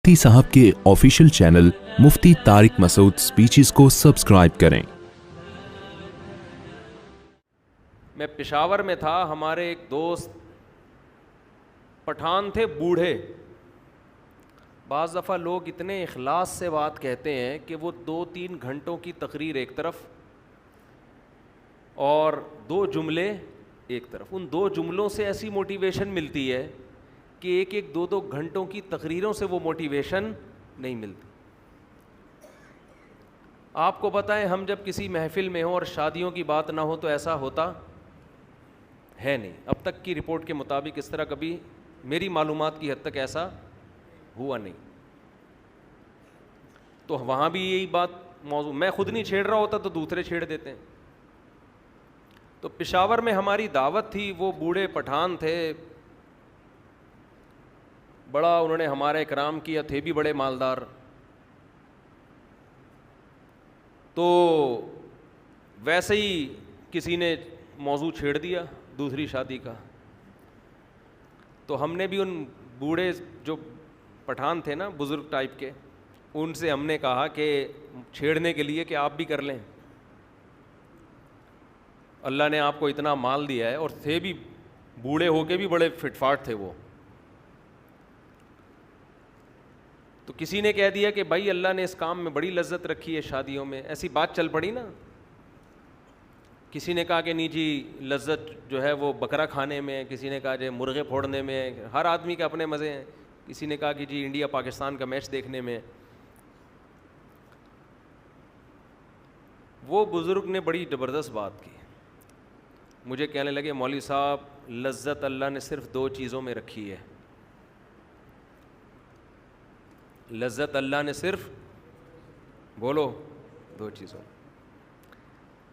مفتی صاحب کے official channel مفتی طارق مسعود speeches کو سبسکرائب کریں۔ میں پشاور میں تھا، ہمارے ایک دوست پٹھان تھے، بوڑھے۔ بعض دفعہ لوگ اتنے اخلاص سے بات کہتے ہیں کہ وہ 2-3 گھنٹوں کی تقریر ایک طرف اور 2 جملے ایک طرف، ان 2 جملوں سے ایسی موٹیویشن ملتی ہے کہ ایک 2 گھنٹوں کی تقریروں سے وہ موٹیویشن نہیں ملتی۔ آپ کو پتہ ہے، ہم جب کسی محفل میں ہوں اور شادیوں کی بات نہ ہو تو ایسا ہوتا ہے نہیں۔ اب تک کی رپورٹ کے مطابق اس طرح کبھی میری معلومات کی حد تک ایسا ہوا نہیں۔ تو وہاں بھی یہی بات موضوع، میں خود نہیں چھیڑ رہا ہوتا تو دوسرے چھیڑ دیتے ہیں۔ تو پشاور میں ہماری دعوت تھی، وہ بوڑھے پٹھان تھے، بڑا انہوں نے ہمارا اکرام کیا، تھے بھی بڑے مالدار۔ تو ویسے ہی کسی نے موضوع چھیڑ دیا دوسری شادی کا، تو ہم نے بھی ان بوڑھے جو پٹھان تھے نا، بزرگ ٹائپ کے، ان سے ہم نے کہا کہ چھیڑنے کے لیے کہ آپ بھی کر لیں، اللہ نے آپ کو اتنا مال دیا ہے، اور تھے بھی بوڑھے ہو کے بھی بڑے فٹ فاٹ تھے وہ۔ تو کسی نے کہہ دیا کہ بھائی اللہ نے اس کام میں بڑی لذت رکھی ہے شادیوں میں، ایسی بات چل پڑی نا۔ کسی نے کہا کہ نہیں جی لذت جو ہے وہ بکرا کھانے میں، کسی نے کہا جی مرغے پھوڑنے میں، ہر آدمی کے اپنے مزے ہیں۔ کسی نے کہا کہ جی انڈیا پاکستان کا میچ دیکھنے میں۔ وہ بزرگ نے بڑی زبردست بات کی، مجھے کہنے لگے مولوی صاحب لذت اللہ نے صرف 2 چیزوں میں رکھی ہے، لذت اللہ نے صرف بولو 2 چیزوں،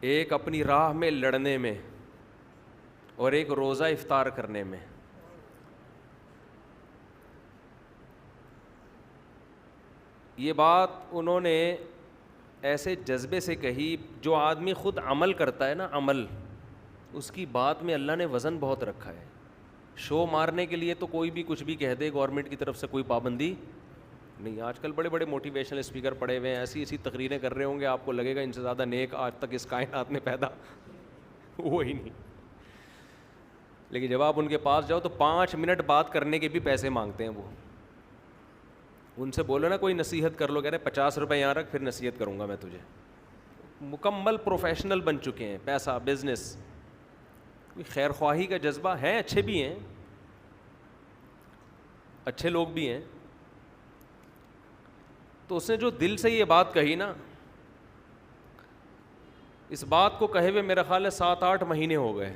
ایک اپنی راہ میں لڑنے میں اور ایک روزہ افطار کرنے میں۔ یہ بات انہوں نے ایسے جذبے سے کہی، جو آدمی خود عمل کرتا ہے نا، عمل، اس کی بات میں اللہ نے وزن بہت رکھا ہے۔ شو مارنے کے لیے تو کوئی بھی کچھ بھی کہہ دے، گورنمنٹ کی طرف سے کوئی پابندی نہیں۔ آج کل بڑے بڑے موٹیویشنل اسپیکر پڑے ہوئے ہیں، ایسی تقریریں کر رہے ہوں گے، آپ کو لگے گا ان سے زیادہ نیک آج تک اس کائنات میں پیدا وہی نہیں۔ لیکن جب آپ ان کے پاس جاؤ تو 5 منٹ بات کرنے کے بھی پیسے مانگتے ہیں وہ۔ ان سے بولو نا کوئی نصیحت کر لو، کہہ رہے 50 روپے یہاں رکھ، پھر نصیحت کروں گا میں تجھے۔ مکمل پروفیشنل بن چکے ہیں، پیسہ، بزنس، کوئی خیر خواہی کا جذبہ ہے، اچھے بھی ہیں، اچھے لوگ بھی ہیں۔ تو اس نے جو دل سے یہ بات کہی نا، اس بات کو کہے ہوئے میرا خیال ہے 7-8 مہینے ہو گئے۔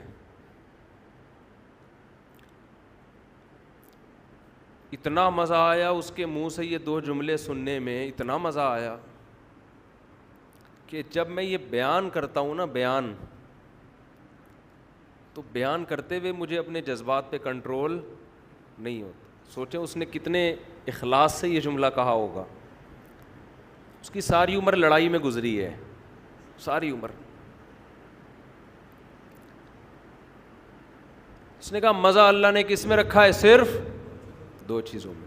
اتنا مزہ آیا اس کے منہ سے یہ 2 جملے سننے میں، اتنا مزہ آیا کہ جب میں یہ بیان کرتا ہوں نا، تو بیان کرتے ہوئے مجھے اپنے جذبات پہ کنٹرول نہیں ہوتا۔ سوچیں اس نے کتنے اخلاص سے یہ جملہ کہا ہوگا۔ اس کی ساری عمر لڑائی میں گزری ہے، ساری عمر۔ اس نے کہا مزہ اللہ نے کس میں رکھا ہے؟ صرف 2 چیزوں میں،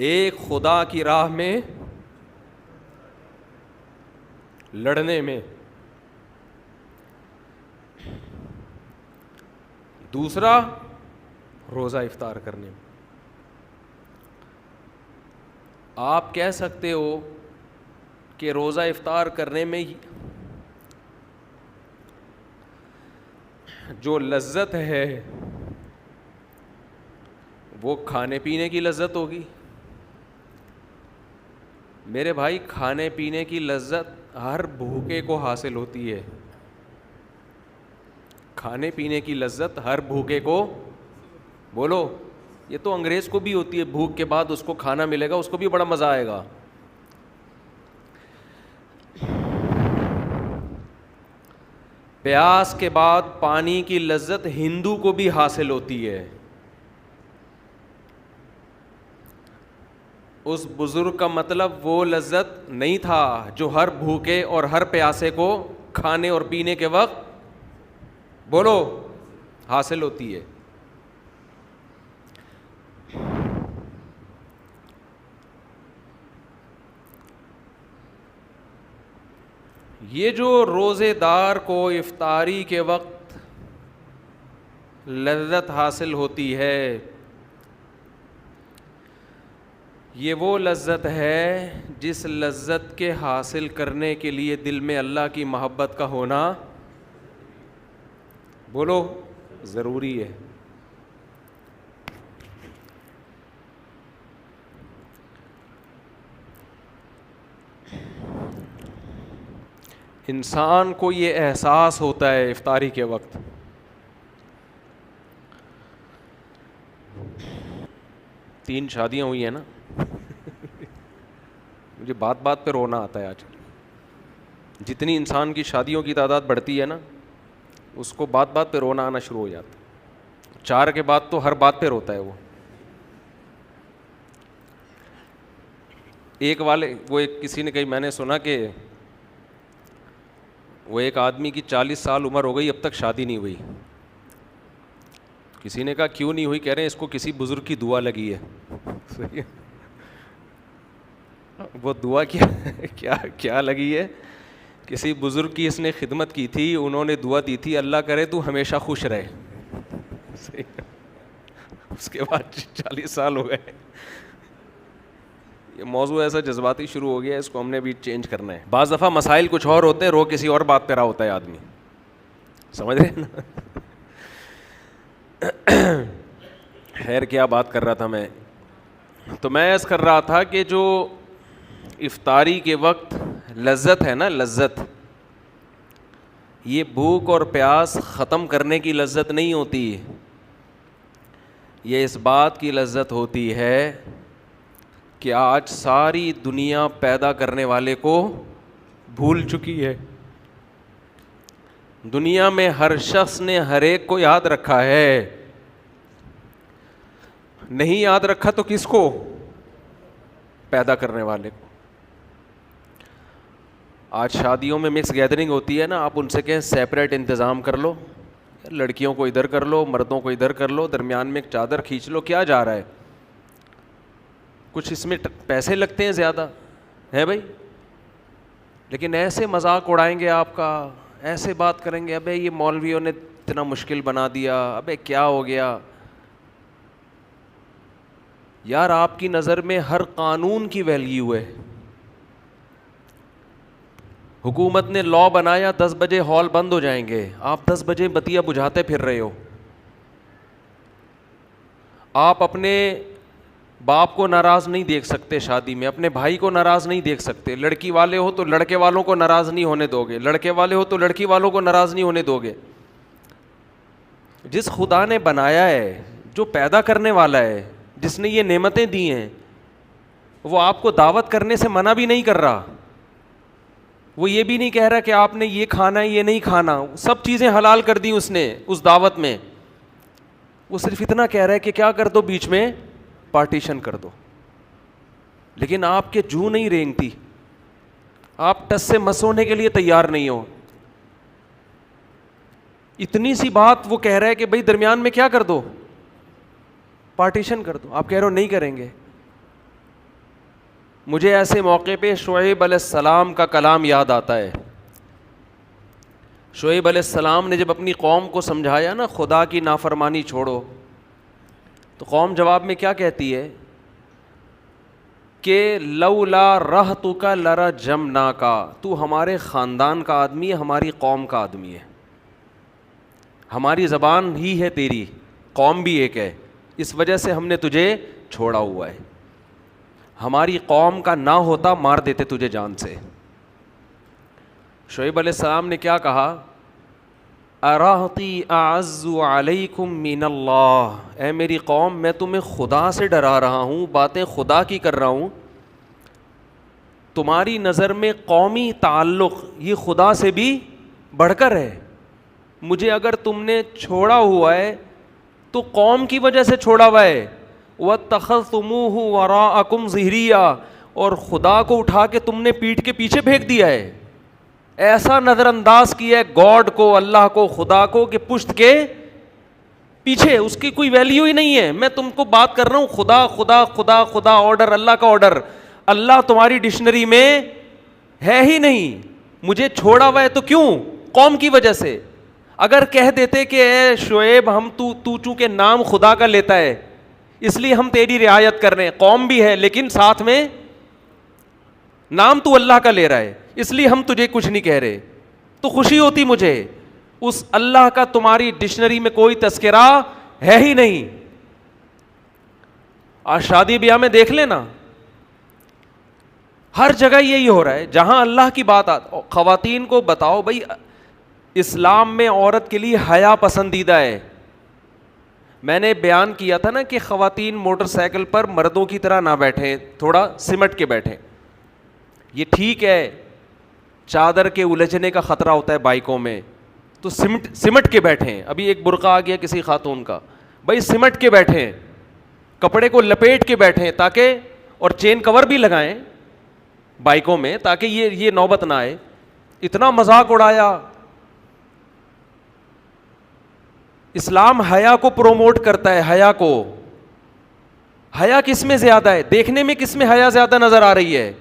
ایک خدا کی راہ میں لڑنے میں، دوسرا روزہ افطار کرنے میں۔ آپ کہہ سکتے ہو کہ روزہ افطار کرنے میں جو لذت ہے وہ کھانے پینے کی لذت ہوگی۔ میرے بھائی کھانے پینے کی لذت ہر بھوکے کو حاصل ہوتی ہے، کھانے پینے کی لذت ہر بھوکے کو، بولو، یہ تو انگریز کو بھی ہوتی ہے، بھوک کے بعد اس کو کھانا ملے گا، اس کو بھی بڑا مزہ آئے گا۔ پیاس کے بعد پانی کی لذت ہندو کو بھی حاصل ہوتی ہے۔ اس بزرگ کا مطلب وہ لذت نہیں تھا جو ہر بھوکے اور ہر پیاسے کو کھانے اور پینے کے وقت، بولو، حاصل ہوتی ہے۔ یہ جو روزے دار کو افطاری کے وقت لذت حاصل ہوتی ہے، یہ وہ لذت ہے جس لذت کے حاصل کرنے کے لیے دل میں اللہ کی محبت کا ہونا، بولو، ضروری ہے۔ انسان کو یہ احساس ہوتا ہے افطاری کے وقت، تین شادیاں ہوئی ہیں نا، مجھے بات بات پہ رونا آتا ہے آج۔ جتنی انسان کی شادیوں کی تعداد بڑھتی ہے نا، اس کو بات بات پہ رونا آنا شروع ہو جاتا ہے۔ 4 کے بعد تو ہر بات پہ روتا ہے وہ۔ کسی نے کہی، میں نے سنا کہ وہ ایک آدمی کی 40 سال عمر ہو گئی، اب تک شادی نہیں ہوئی۔ کسی نے کہا کیوں نہیں ہوئی؟ کہہ رہے ہیں اس کو کسی بزرگ کی دعا لگی ہے۔ وہ دعا کیا لگی ہے؟ کسی بزرگ کی اس نے خدمت کی تھی، انہوں نے دعا دی تھی اللہ کرے تو ہمیشہ خوش رہے۔ اس کے بعد 40 سال ہو گئے۔ یہ موضوع ایسا جذباتی شروع ہو گیا ہے، اس کو ہم نے بھی چینج کرنا ہے۔ بعض دفعہ مسائل کچھ اور ہوتے ہیں، رو کسی اور بات پہ رہا ہوتا ہے آدمی، سمجھ رہے ہیں نا؟ خیر کیا بات کر رہا تھا میں؟ تو میں عرض کر رہا تھا کہ جو افطاری کے وقت لذت ہے نا، لذت، یہ بھوک اور پیاس ختم کرنے کی لذت نہیں ہوتی، یہ اس بات کی لذت ہوتی ہے کہ آج ساری دنیا پیدا کرنے والے کو بھول چکی ہے۔ دنیا میں ہر شخص نے ہر ایک کو یاد رکھا ہے، نہیں یاد رکھا تو کس کو؟ پیدا کرنے والے کو۔ آج شادیوں میں مکس گیدرنگ ہوتی ہے نا، آپ ان سے کہیں سیپریٹ انتظام کر لو، لڑکیوں کو ادھر کر لو، مردوں کو ادھر کر لو، درمیان میں ایک چادر کھینچ لو، کیا جا رہا ہے؟ کچھ اس میں پیسے لگتے ہیں زیادہ ہے بھائی، لیکن ایسے مذاق اڑائیں گے آپ کا، ایسے بات کریں گے، ابے یہ مولویوں نے اتنا مشکل بنا دیا، ابے کیا ہو گیا؟ یار آپ کی نظر میں ہر قانون کی ویلیو ہے۔ حکومت نے لا بنایا 10 بجے ہال بند ہو جائیں گے، آپ 10 بجے بتیا بجھاتے پھر رہے ہو۔ آپ اپنے باپ کو ناراض نہیں دیکھ سکتے شادی میں، اپنے بھائی کو ناراض نہیں دیکھ سکتے، لڑکی والے ہو تو لڑکے والوں کو ناراض نہیں ہونے دو گے، لڑکے والے ہو تو لڑکی والوں کو ناراض نہیں ہونے دو گے۔ جس خدا نے بنایا ہے، جو پیدا کرنے والا ہے، جس نے یہ نعمتیں دی ہیں، وہ آپ کو دعوت کرنے سے منع بھی نہیں کر رہا، وہ یہ بھی نہیں کہہ رہا کہ آپ نے یہ کھانا ہے یہ نہیں کھانا، سب چیزیں حلال کر دی اس نے اس دعوت میں۔ وہ صرف اتنا کہہ رہا ہے کہ کیا کر دو، بیچ میں پارٹیشن کر دو، لیکن آپ کے جو نہیں رینگتی، آپ ٹس سے مس ہونے کے لیے تیار نہیں ہو۔ اتنی سی بات وہ کہہ رہا ہے کہ بھائی درمیان میں کیا کر دو، پارٹیشن کر دو، آپ کہہ رہے ہو نہیں کریں گے۔ مجھے ایسے موقع پہ شعیب علیہ السلام کا کلام یاد آتا ہے۔ شعیب علیہ السلام نے جب اپنی قوم کو سمجھایا نا خدا کی نافرمانی چھوڑو، تو قوم جواب میں کیا کہتی ہے کہ لولا رہتک لرجمناکا، تو ہمارے خاندان کا آدمی ہے، ہماری قوم کا آدمی ہے، ہماری زبان ہی ہے تیری، قوم بھی ایک ہے، اس وجہ سے ہم نے تجھے چھوڑا ہوا ہے، ہماری قوم کا نہ ہوتا مار دیتے تجھے جان سے۔ شعیب علیہ السلام نے کیا کہا؟ ارہتی اعز علیکم من اللہ، اے میری قوم میں تمہیں خدا سے ڈرا رہا ہوں، باتیں خدا کی کر رہا ہوں، تمہاری نظر میں قومی تعلق یہ خدا سے بھی بڑھ کر ہے، مجھے اگر تم نے چھوڑا ہوا ہے تو قوم کی وجہ سے چھوڑا ہوا ہے، وَاتَّخَذْتُمُوهُ وَرَاءَكُمْ ظِهْرِيًّا، اور خدا کو اٹھا کے تم نے پیٹھ کے پیچھے پھینک دیا ہے، ایسا نظر انداز کیا ہے گاڈ کو، اللہ کو، خدا کو، کہ پشت کے پیچھے اس کی کوئی ویلیو ہی نہیں ہے۔ میں تم کو بات کر رہا ہوں خدا خدا خدا خدا، آرڈر اللہ کا آرڈر، اللہ تمہاری ڈکشنری میں ہے ہی نہیں، مجھے چھوڑا ہوا ہے تو کیوں؟ قوم کی وجہ سے. اگر کہہ دیتے کہ اے شعیب ہم تو چونکہ نام خدا کا لیتا ہے اس لیے ہم تیری رعایت کر رہے ہیں, قوم بھی ہے لیکن ساتھ میں نام تو اللہ کا لے رہا ہے اس لیے ہم تجھے کچھ نہیں کہہ رہے, تو خوشی ہوتی مجھے. اس اللہ کا تمہاری ڈکشنری میں کوئی تذکرہ ہے ہی نہیں. آج شادی بیاہ میں دیکھ لینا, ہر جگہ یہی ہو رہا ہے. جہاں اللہ کی بات خواتین کو بتاؤ بھائی اسلام میں عورت کے لیے حیا پسندیدہ ہے. میں نے بیان کیا تھا نا کہ خواتین موٹر سائیکل پر مردوں کی طرح نہ بیٹھیں, تھوڑا سمٹ کے بیٹھیں. یہ ٹھیک ہے چادر کے الجھنے کا خطرہ ہوتا ہے بائکوں میں, تو سمٹ کے بیٹھیں. ابھی ایک برقع آ گیا کسی خاتون کا, بھائی سمٹ کے بیٹھیں, کپڑے کو لپیٹ کے بیٹھیں تاکہ, اور چین کور بھی لگائیں بائکوں میں تاکہ یہ نوبت نہ آئے. اتنا مذاق اڑایا. اسلام حیا کو پروموٹ کرتا ہے, حیا کو. حیا کس میں زیادہ ہے؟ دیکھنے میں کس میں حیا زیادہ نظر آ رہی ہے؟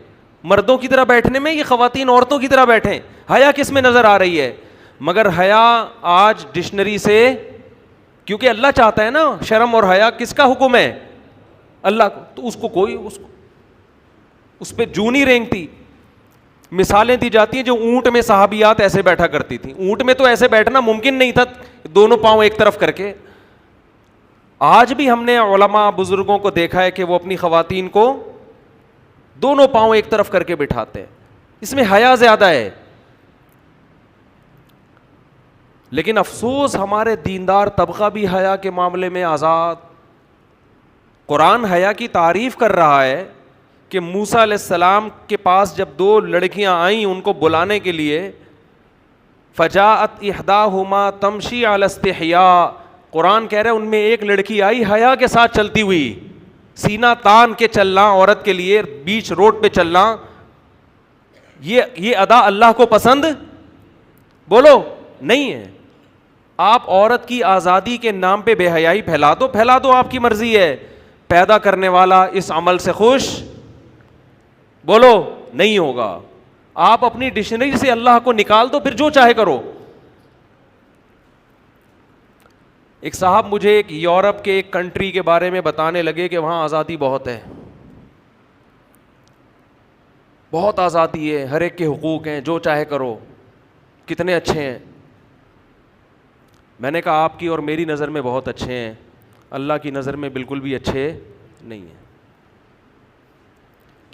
مردوں کی طرح بیٹھنے میں, یہ خواتین عورتوں کی طرح بیٹھیں, حیا کس میں نظر آ رہی ہے؟ مگر حیا آج ڈکشنری سے, کیونکہ اللہ چاہتا ہے نا شرم اور حیا کس کا حکم ہے؟ اللہ کو. تو اس کو کوئی اس پہ جو نہیں رینگتی. مثالیں دی جاتی ہیں جو اونٹ میں صحابیات ایسے بیٹھا کرتی تھیں. اونٹ میں تو ایسے بیٹھنا ممکن نہیں تھا دونوں پاؤں ایک طرف کر کے. آج بھی ہم نے علماء بزرگوں کو دیکھا ہے کہ وہ اپنی خواتین کو دونوں پاؤں ایک طرف کر کے بٹھاتے ہیں. اس میں حیا زیادہ ہے. لیکن افسوس ہمارے دیندار طبقہ بھی حیا کے معاملے میں آزاد. قرآن حیا کی تعریف کر رہا ہے کہ موسیٰ علیہ السلام کے پاس جب دو لڑکیاں آئیں ان کو بلانے کے لیے, فجاءت احداہما تمشی علی استحیاء, قرآن کہہ رہا ہے ان میں ایک لڑکی آئی حیا کے ساتھ چلتی ہوئی, سینہ تان کے چلنا عورت کے لیے, بیچ روڈ پہ چلنا, یہ ادا اللہ کو پسند بولو نہیں ہے. آپ عورت کی آزادی کے نام پہ بے حیائی پھیلا دو, آپ کی مرضی ہے. پیدا کرنے والا اس عمل سے خوش بولو نہیں ہوگا. آپ اپنی ڈکشنری سے اللہ کو نکال دو, پھر جو چاہے کرو. ایک صاحب مجھے ایک یورپ کے ایک کنٹری کے بارے میں بتانے لگے کہ وہاں آزادی بہت ہے, بہت آزادی ہے, ہر ایک کے حقوق ہیں, جو چاہے کرو, کتنے اچھے ہیں. میں نے کہا آپ کی اور میری نظر میں بہت اچھے ہیں, اللہ کی نظر میں بالکل بھی اچھے نہیں ہیں.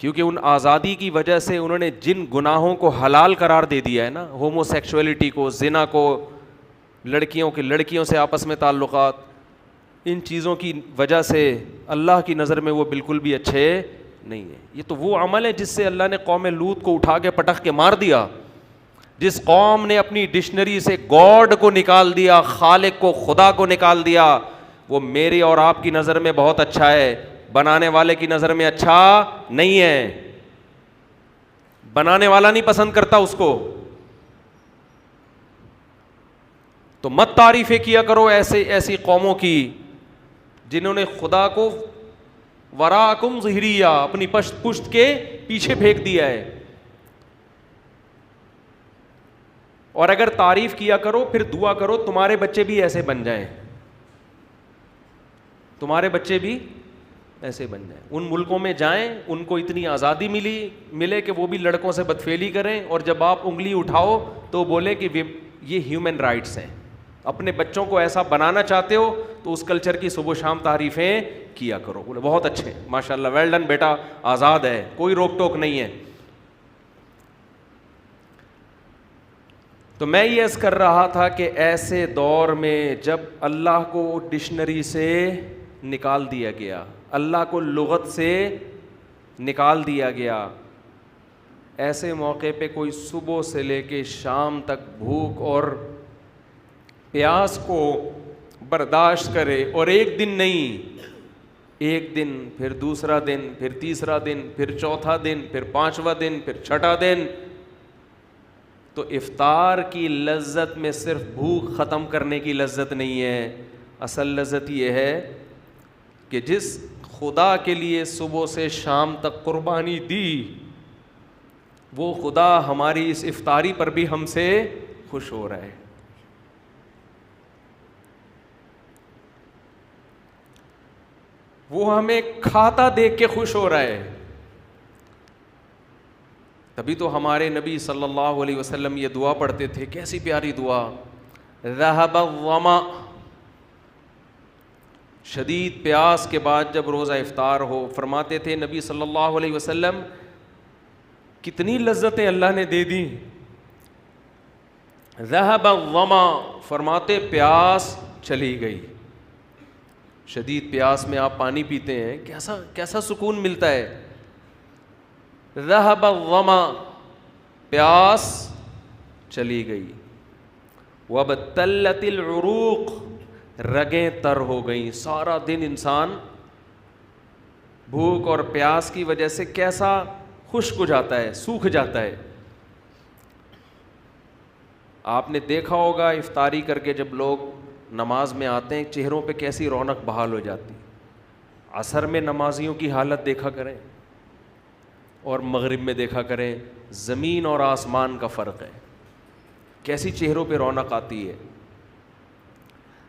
کیونکہ ان آزادی کی وجہ سے انہوں نے جن گناہوں کو حلال قرار دے دیا ہے نا, ہومو سیکشولیٹی کو, زنا کو, لڑکیوں سے آپس میں تعلقات, ان چیزوں کی وجہ سے اللہ کی نظر میں وہ بالکل بھی اچھے نہیں ہیں. یہ تو وہ عمل ہے جس سے اللہ نے قوم لوط کو اٹھا کے پٹخ کے مار دیا. جس قوم نے اپنی ڈکشنری سے گاڈ کو نکال دیا, خالق کو, خدا کو نکال دیا, وہ میری اور آپ کی نظر میں بہت اچھا ہے, بنانے والے کی نظر میں اچھا نہیں ہے. بنانے والا نہیں پسند کرتا اس کو. تو مت تعریفیں کیا کرو ایسی قوموں کی جنہوں نے خدا کو وراکم ظہریہ, اپنی پشت کے پیچھے پھینک دیا ہے. اور اگر تعریف کیا کرو پھر دعا کرو تمہارے بچے بھی ایسے بن جائیں, تمہارے بچے بھی ایسے بن جائیں. ان ملکوں میں جائیں, ان کو اتنی آزادی ملے کہ وہ بھی لڑکوں سے بدفعلی کریں, اور جب آپ انگلی اٹھاؤ تو بولے کہ یہ ہیومن رائٹس ہیں. اپنے بچوں کو ایسا بنانا چاہتے ہو تو اس کلچر کی صبح و شام تعریفیں کیا کرو. بولے بہت اچھے, ماشاء اللہ, ویل ڈن بیٹا, آزاد ہے, کوئی روک ٹوک نہیں ہے. تو میں یہ عرض کر رہا تھا کہ ایسے دور میں جب اللہ کو ڈکشنری سے نکال دیا گیا, اللہ کو لغت سے نکال دیا گیا, ایسے موقع پہ کوئی صبح سے لے کے شام تک بھوک اور پیاس کو برداشت کرے, اور ایک دن نہیں, ایک دن, پھر دوسرا دن, پھر تیسرا دن, پھر چوتھا دن, پھر پانچواں دن, پھر چھٹا دن, تو افطار کی لذت میں صرف بھوک ختم کرنے کی لذت نہیں ہے. اصل لذت یہ ہے کہ جس خدا کے لیے صبح سے شام تک قربانی دی, وہ خدا ہماری اس افطاری پر بھی ہم سے خوش ہو رہا ہے. وہ ہمیں کھاتا دیکھ کے خوش ہو رہا ہے. تبھی تو ہمارے نبی صلی اللہ علیہ وسلم یہ دعا پڑھتے تھے, کیسی پیاری دعا, ذہب الظما, شدید پیاس کے بعد جب روزہ افطار ہو, فرماتے تھے نبی صلی اللہ علیہ وسلم کتنی لذتیں اللہ نے دے دی. ذہب الظما, فرماتے پیاس چلی گئی. شدید پیاس میں آپ پانی پیتے ہیں, کیسا سکون ملتا ہے. ذہب الظما, پیاس چلی گئی. وابتلت العروق, رگیں تر ہو گئیں. سارا دن انسان بھوک اور پیاس کی وجہ سے کیسا خشک ہو جاتا ہے, سوکھ جاتا ہے. آپ نے دیکھا ہوگا افطاری کر کے جب لوگ نماز میں آتے ہیں چہروں پہ کیسی رونق بحال ہو جاتی. عصر میں نمازیوں کی حالت دیکھا کریں اور مغرب میں دیکھا کریں, زمین اور آسمان کا فرق ہے, کیسی چہروں پہ رونق آتی ہے.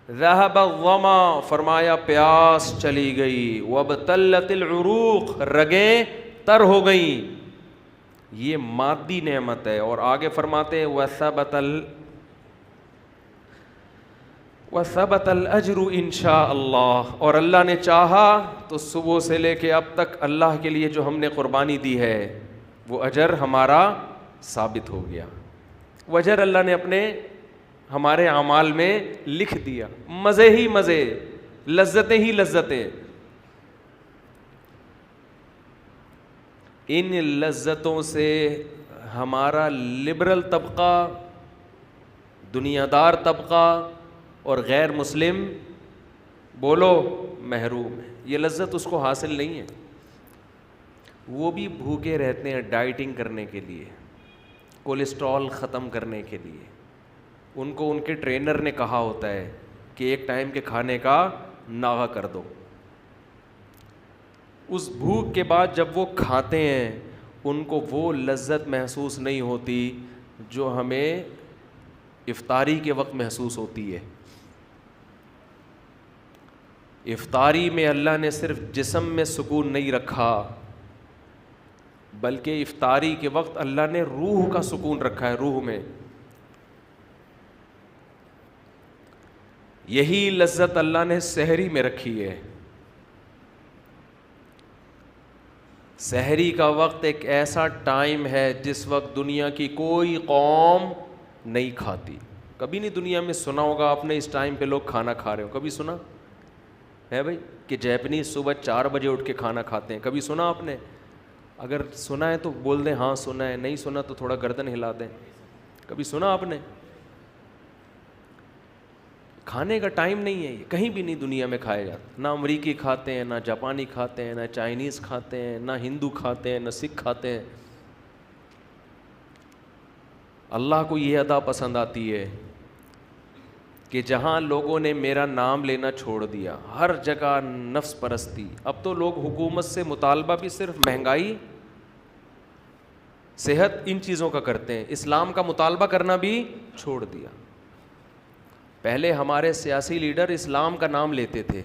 ذہب الظما, فرمایا پیاس چلی گئی. وابتلت العروق, رگیں تر ہو گئیں. یہ مادی نعمت ہے. اور آگے فرماتے وثبت الاجر انشاء اللہ, اور اللہ نے چاہا تو صبح سے لے کے اب تک اللہ کے لیے جو ہم نے قربانی دی ہے وہ اجر ہمارا ثابت ہو گیا. وہ اجر اللہ نے اپنے ہمارے اعمال میں لکھ دیا. مزے ہی مزے, لذتیں ہی لذتیں. ان لذتوں سے ہمارا لبرل طبقہ, دنیا دار طبقہ اور غیر مسلم بولو محروم ہے. یہ لذت اس کو حاصل نہیں ہے. وہ بھی بھوکے رہتے ہیں ڈائٹنگ کرنے کے لیے, کولیسٹرول ختم کرنے کے لیے. ان کو ان کے ٹرینر نے کہا ہوتا ہے کہ ایک ٹائم کے کھانے کا ناغہ کر دو. اس بھوک کے بعد جب وہ کھاتے ہیں ان کو وہ لذت محسوس نہیں ہوتی جو ہمیں افطاری کے وقت محسوس ہوتی ہے. افطاری میں اللہ نے صرف جسم میں سکون نہیں رکھا بلکہ افطاری کے وقت اللہ نے روح کا سکون رکھا ہے, روح میں. یہی لذت اللہ نے سحری میں رکھی ہے. سحری کا وقت ایک ایسا ٹائم ہے جس وقت دنیا کی کوئی قوم نہیں کھاتی. کبھی نہیں دنیا میں سنا ہوگا آپ نے اس ٹائم پہ لوگ کھانا کھا رہے ہو, کبھی سنا ہے بھائی کہ جیپنیز صبح 4 بجے اٹھ کے کھانا کھاتے ہیں؟ کبھی سنا آپ نے؟ اگر سنا ہے تو بول دیں ہاں سنا ہے, نہیں سنا تو تھوڑا گردن ہلا دیں. کبھی سنا آپ نے؟ کھانے کا ٹائم نہیں ہے, یہ کہیں بھی نہیں دنیا میں کھایا جاتا. نہ امریکی کھاتے ہیں, نہ جاپانی کھاتے ہیں, نہ چائنیز کھاتے ہیں, نہ ہندو کھاتے ہیں, نہ سکھ کھاتے ہیں. اللہ کو یہ ادا پسند آتی ہے کہ جہاں لوگوں نے میرا نام لینا چھوڑ دیا, ہر جگہ نفس پرستی. اب تو لوگ حکومت سے مطالبہ بھی صرف مہنگائی, صحت, ان چیزوں کا کرتے ہیں. اسلام کا مطالبہ کرنا بھی چھوڑ دیا. پہلے ہمارے سیاسی لیڈر اسلام کا نام لیتے تھے,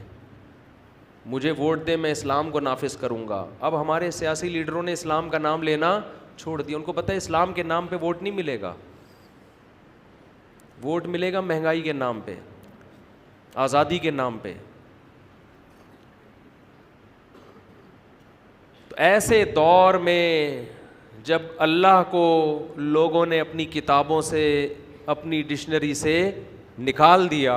مجھے ووٹ دے میں اسلام کو نافذ کروں گا. اب ہمارے سیاسی لیڈروں نے اسلام کا نام لینا چھوڑ دیا. ان کو پتہ ہے اسلام کے نام پہ ووٹ نہیں ملے گا, ووٹ ملے گا مہنگائی کے نام پہ, آزادی کے نام پہ. تو ایسے دور میں جب اللہ کو لوگوں نے اپنی کتابوں سے, اپنی ڈکشنری سے نکال دیا,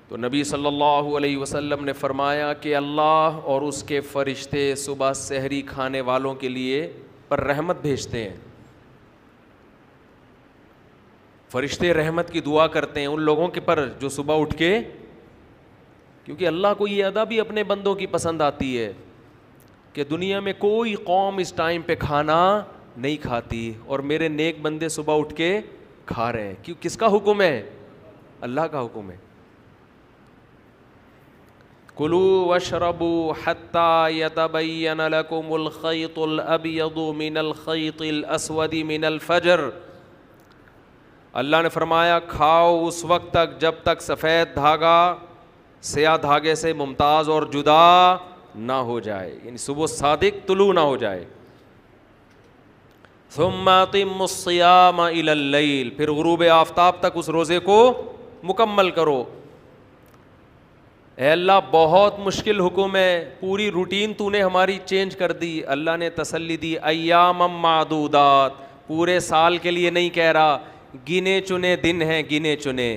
تو نبی صلی اللہ علیہ وسلم نے فرمایا کہ اللہ اور اس کے فرشتے صبح سحری کھانے والوں کے لیے پر رحمت بھیجتے ہیں. فرشتے رحمت کی دعا کرتے ہیں ان لوگوں کے پر جو صبح اٹھ کے, کیونکہ اللہ کو یہ ادا بھی اپنے بندوں کی پسند آتی ہے کہ دنیا میں کوئی قوم اس ٹائم پہ کھانا نہیں کھاتی اور میرے نیک بندے صبح اٹھ کے کھا رہے ہیں. کیوں؟ کس کا حکم ہے؟ اللہ کا حکم ہے. کلوا واشربوا حتی یتبین لکم الخیط الابیض من الخیط الاسود من الفجر. اللہ نے فرمایا کھاؤ اس وقت تک جب تک سفید دھاگا سیاہ دھاگے سے ممتاز اور جدا نہ ہو جائے, یعنی صبح صادق طلوع نہ ہو جائے. ثم اتموا الصیام الی اللیل, پھر غروب آفتاب تک اس روزے کو مکمل کرو. اے اللہ بہت مشکل حکم ہے, پوری روٹین تو نے ہماری چینج کر دی. اللہ نے تسلی دی, ایام معدودات, پورے سال کے لیے نہیں کہہ رہا, گنے چنے دن ہیں, گنے چنے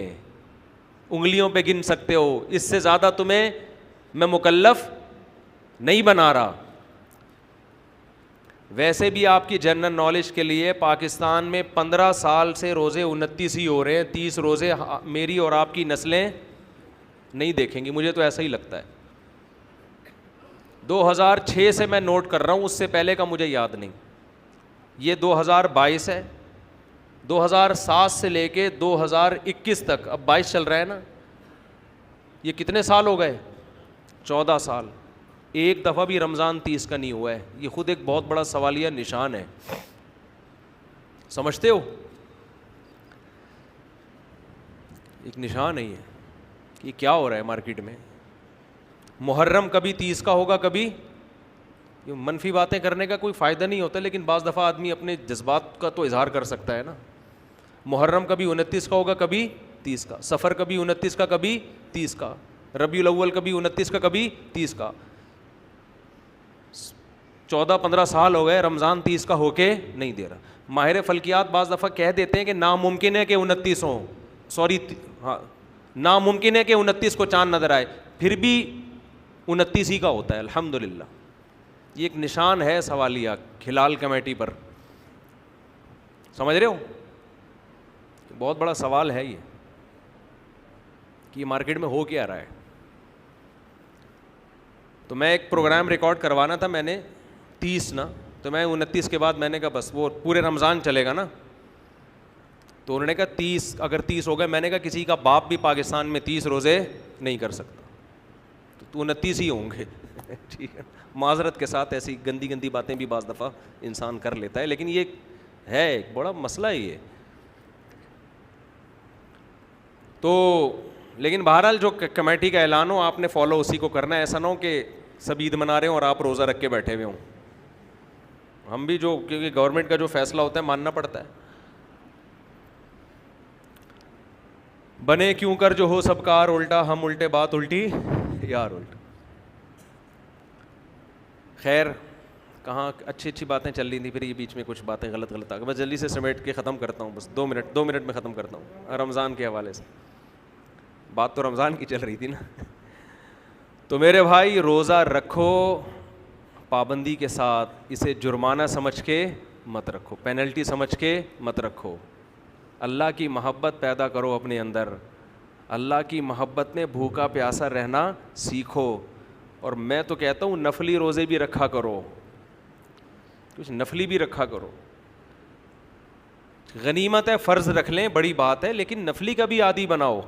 انگلیوں پہ گن سکتے ہو, اس سے زیادہ تمہیں میں مکلف نہیں بنا رہا. ویسے بھی آپ کی جنرل نالج کے لیے پاکستان میں 15 سال سے روزے 29 ہی ہو رہے ہیں. 30 روزے میری اور آپ کی نسلیں نہیں دیکھیں گی, مجھے تو ایسا ہی لگتا ہے. 2006 سے میں نوٹ کر رہا ہوں, اس سے پہلے کا مجھے یاد نہیں. یہ 2022 ہے, 2007 سے لے کے 2021 تک, اب 22 چل رہا ہے نا, یہ کتنے سال ہو گئے؟ 14 سال. ایک دفعہ بھی رمضان 30 کا نہیں ہوا ہے. یہ خود ایک بہت بڑا سوالیہ نشان ہے, سمجھتے ہو؟ ایک نشان ہے یہ کیا ہو رہا ہے مارکیٹ میں. محرم کبھی 30 کا ہوگا, کبھی منفی باتیں کرنے کا کوئی فائدہ نہیں ہوتا, لیکن بعض دفعہ آدمی اپنے جذبات کا تو اظہار کر سکتا ہے نا. محرم کبھی 29 کا ہوگا, کبھی 30 کا. سفر کبھی 29 کا, کبھی 30 کا. ربیع الاول کبھی 29 کا, کبھی 30 کا. 14-15 سال ہو گئے, رمضان 30 کا ہو کے نہیں دے رہا. ماہر فلکیات بعض دفعہ کہہ دیتے ہیں کہ ناممکن ہے کہ 29 ہوں, ہاں ناممکن ہے کہ 29 کو چاند نظر آئے, پھر بھی 29 ہی کا ہوتا ہے. الحمدللہ یہ ایک نشان ہے سوالیہ ہلال کمیٹی پر, سمجھ رہے ہو؟ بہت بڑا سوال ہے یہ کہ یہ مارکیٹ میں ہو کیا رہا ہے. تو میں ایک پروگرام ریکارڈ کروانا تھا میں نے 30 نا, تو میں 29 کے بعد میں نے کہا بس وہ پورے رمضان چلے گا نا, تو انہوں نے کہا 30, اگر 30 ہو گئے, میں نے کہا کسی کا باپ بھی پاکستان میں 30 روزے نہیں کر سکتا, تو 29 ہی ہوں گے. ٹھیک ہے, معذرت کے ساتھ ایسی گندی گندی باتیں بھی بعض دفعہ انسان کر لیتا ہے, لیکن یہ ہے ایک بڑا مسئلہ ہے یہ. تو لیکن بہرحال جو کمیٹی کا اعلان ہو آپ نے فالو اسی کو کرنا ہے. ایسا نہ ہو کہ سب عید منا رہے ہوں اور آپ روزہ رکھ کے بیٹھے ہوئے ہوں. ہم بھی جو, کیونکہ گورنمنٹ کا جو فیصلہ ہوتا ہے ماننا پڑتا ہے. بنے کیوں کر جو ہو سب کار الٹا, ہم الٹے بات الٹی یار الٹا. خیر کہاں اچھی اچھی باتیں چل رہی تھیں, پھر یہ بیچ میں کچھ باتیں غلط آ گئی. بس جلدی سے سمیٹ کے ختم کرتا ہوں, بس 2 منٹ میں ختم کرتا ہوں. رمضان کے حوالے سے بات تو رمضان کی چل رہی تھی نا. تو میرے بھائی روزہ رکھو پابندی کے ساتھ, اسے جرمانہ سمجھ کے مت رکھو, پینلٹی سمجھ کے مت رکھو. اللہ کی محبت پیدا کرو اپنے اندر, اللہ کی محبت میں بھوکا پیاسا رہنا سیکھو. اور میں تو کہتا ہوں نفلی روزے بھی رکھا کرو, کچھ نفلی بھی رکھا کرو. غنیمت ہے, فرض رکھ لیں بڑی بات ہے, لیکن نفلی کا بھی عادی بناؤ.